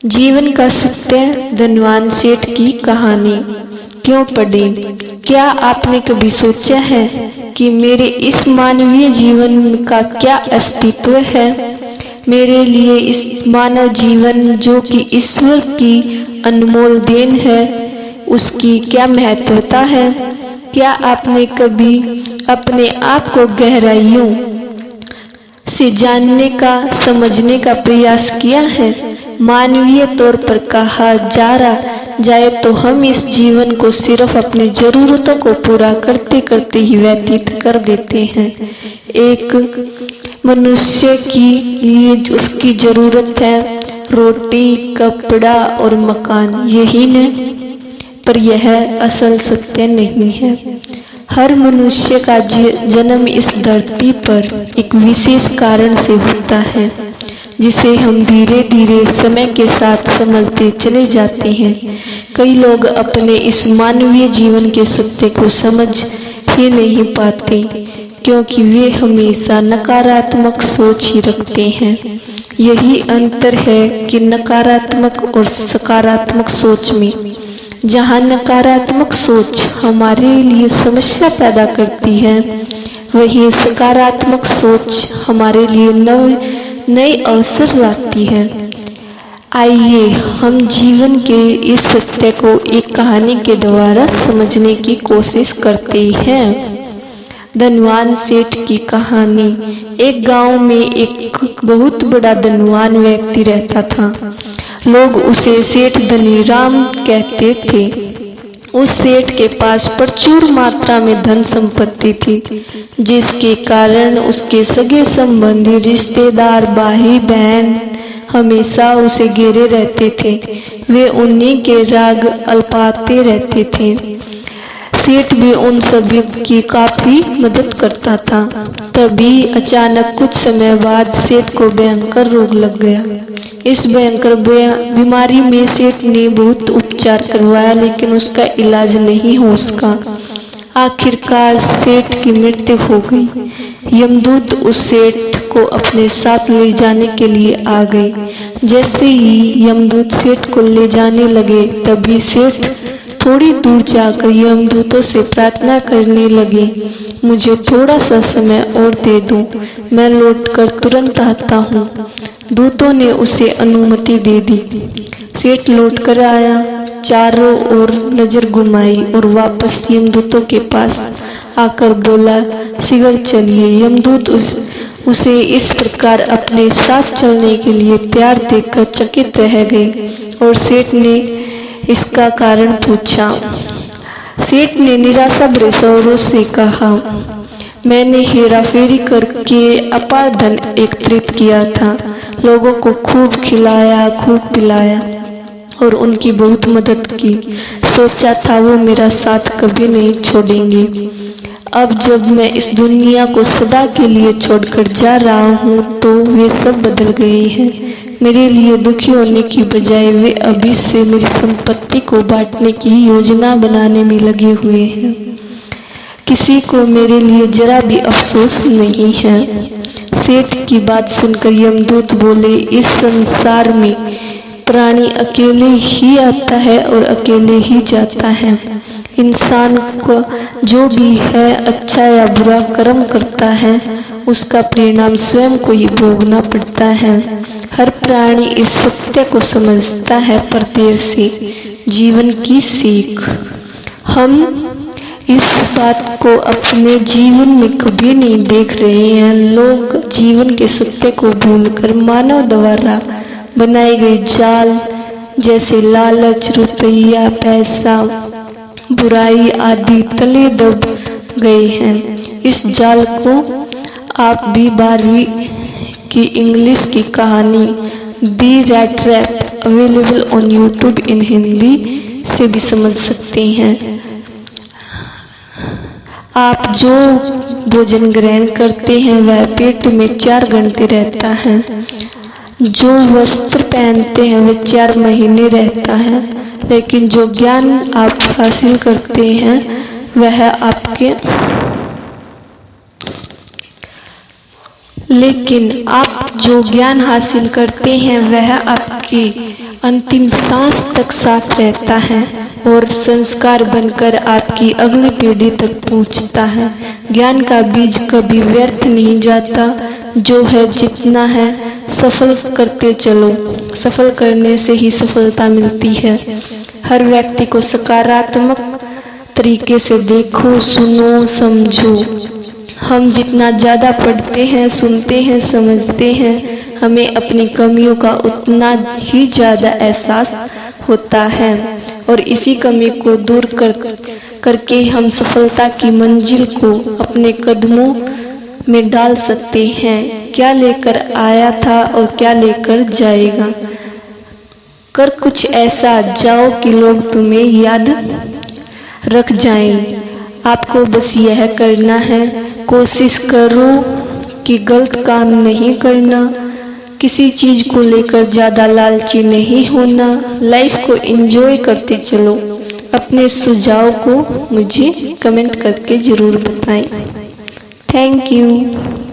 जीवन का सत्य धनवान सेठ की कहानी। क्यों पढ़े? क्या आपने कभी सोचा है कि मेरे इस मानवीय जीवन का क्या अस्तित्व है? मेरे लिए इस मानव जीवन जो कि ईश्वर की अनमोल देन है, उसकी क्या महत्वता है? क्या आपने कभी अपने आप को गहराइयों से जानने का, समझने का प्रयास किया है? मानवीय तौर पर कहा जाए तो हम इस जीवन को सिर्फ अपनी जरूरतों को पूरा करते करते ही व्यतीत कर देते हैं। एक मनुष्य की लिए उसकी जरूरत है रोटी, कपड़ा और मकान, यही न? पर यह असल सत्य नहीं है। हर मनुष्य का जन्म इस धरती पर एक विशेष कारण से होता है, जिसे हम धीरे धीरे समय के साथ समझते चले जाते हैं। कई लोग अपने इस मानवीय जीवन के सत्य को समझ ही नहीं पाते, क्योंकि वे हमेशा नकारात्मक सोच ही रखते हैं। यही अंतर है कि नकारात्मक और सकारात्मक सोच में। जहाँ नकारात्मक सोच हमारे लिए समस्या पैदा करती है, वहीं सकारात्मक सोच हमारे लिए नए अवसर लाती है। आइए हम जीवन के इस सत्य को एक कहानी के द्वारा समझने की कोशिश करते हैं। धनवान सेठ की कहानी। एक गांव में एक बहुत बड़ा धनवान व्यक्ति रहता था। लोग उसे सेठ धनीराम कहते थे। उस सेठ के पास प्रचुर मात्रा में धन संपत्ति थी, जिसके कारण उसके सगे संबंधी, रिश्तेदार, भाई बहन हमेशा उसे घेरे रहते थे। वे उन्हीं के राग अल्पाते रहते थे। सेठ भी उन सभी की काफी मदद करता था। तभी अचानक कुछ समय बाद सेठ को भयंकर रोग लग गया। इस भयंकर बीमारी में सेठ ने बहुत उपचार करवाया, लेकिन उसका इलाज नहीं हो सका। आखिरकार सेठ की मृत्यु हो गई। यमदूत उस सेठ को अपने साथ ले जाने के लिए आ गए। जैसे ही यमदूत सेठ को ले जाने लगे, तभी सेठ थोड़ी दूर जाकर यमदूतों से प्रार्थना करने लगे, मुझे थोड़ा सा समय और दे दो, मैं लौटकर तुरंत आता हूँ। दूतों ने उसे अनुमति दे दी। सेठ लौटकर आया, चारों ओर नजर घुमाई और वापस यमदूतों के पास आकर बोला, शीघ्र चलिए। यमदूत उसे इस प्रकार अपने साथ चलने के लिए तैयार देखकर चकित रह गए और सेठ ने इसका कारण पूछा। सेठ ने निराशा भरे स्वरों से कहा, मैंने हेराफेरी करके अपार धन एकत्रित किया था, लोगों को खूब खिलाया, खूब पिलाया और उनकी बहुत मदद की। सोचा था वो मेरा साथ कभी नहीं छोड़ेंगे। अब जब मैं इस दुनिया को सदा के लिए छोड़कर जा रहा हूँ, तो वे सब बदल गए हैं। मेरे लिए दुखी होने की बजाय वे अभी से मेरी संपत्ति को बांटने की योजना बनाने में लगे हुए हैं। किसी को मेरे लिए जरा भी अफसोस नहीं है। सेठ की बात सुनकर यमदूत बोले, इस संसार में प्राणी अकेले ही आता है और अकेले ही जाता है। इंसान को जो भी है, अच्छा या बुरा कर्म करता है, उसका परिणाम स्वयं को ही भोगना पड़ता है। हर प्राणी इस सत्य को समझता है, पर देर से। जीवन की सीख। हम इस बात को अपने जीवन में कभी नहीं देख रहे हैं। लोग जीवन के सत्य को भूलकर मानव द्वारा बनाए गए जाल जैसे लालच, रुपया, पैसा, बुराई आदि तले दब गए हैं। इस जाल को आप भी 12वीं की इंग्लिश की कहानी the rat trap available on YouTube in Hindi से भी समझ सकते हैं। आप जो भोजन ग्रहण करते हैं वह पेट में 4 घंटे रहता है। जो वस्त्र पहनते हैं वह 4 महीने रहता है, लेकिन जो ज्ञान आप हासिल करते हैं लेकिन आप जो ज्ञान हासिल करते हैं वह आपकी अंतिम सांस तक साथ रहता है और संस्कार बनकर आपकी अगली पीढ़ी तक पहुंचता है। ज्ञान का बीज कभी व्यर्थ नहीं जाता। जो है जितना है सफल करते चलो, सफल करने से ही सफलता मिलती है। हर व्यक्ति को सकारात्मक तरीके से देखो, सुनो, समझो। हम जितना ज़्यादा पढ़ते हैं, सुनते हैं, समझते हैं, हमें अपनी कमियों का उतना ही ज़्यादा एहसास होता है और इसी कमी को दूर करके हम सफलता की मंजिल को अपने कदमों में डाल सकते हैं। क्या लेकर आया था और क्या लेकर जाएगा, कर कुछ ऐसा जाओ कि लोग तुम्हें याद रख जाएं। आपको बस यह करना है, कोशिश करो कि गलत काम नहीं करना, किसी चीज को लेकर ज्यादा लालची नहीं होना, लाइफ को एंजॉय करते चलो। अपने सुझाव को मुझे कमेंट करके जरूर बताएं। Thank you.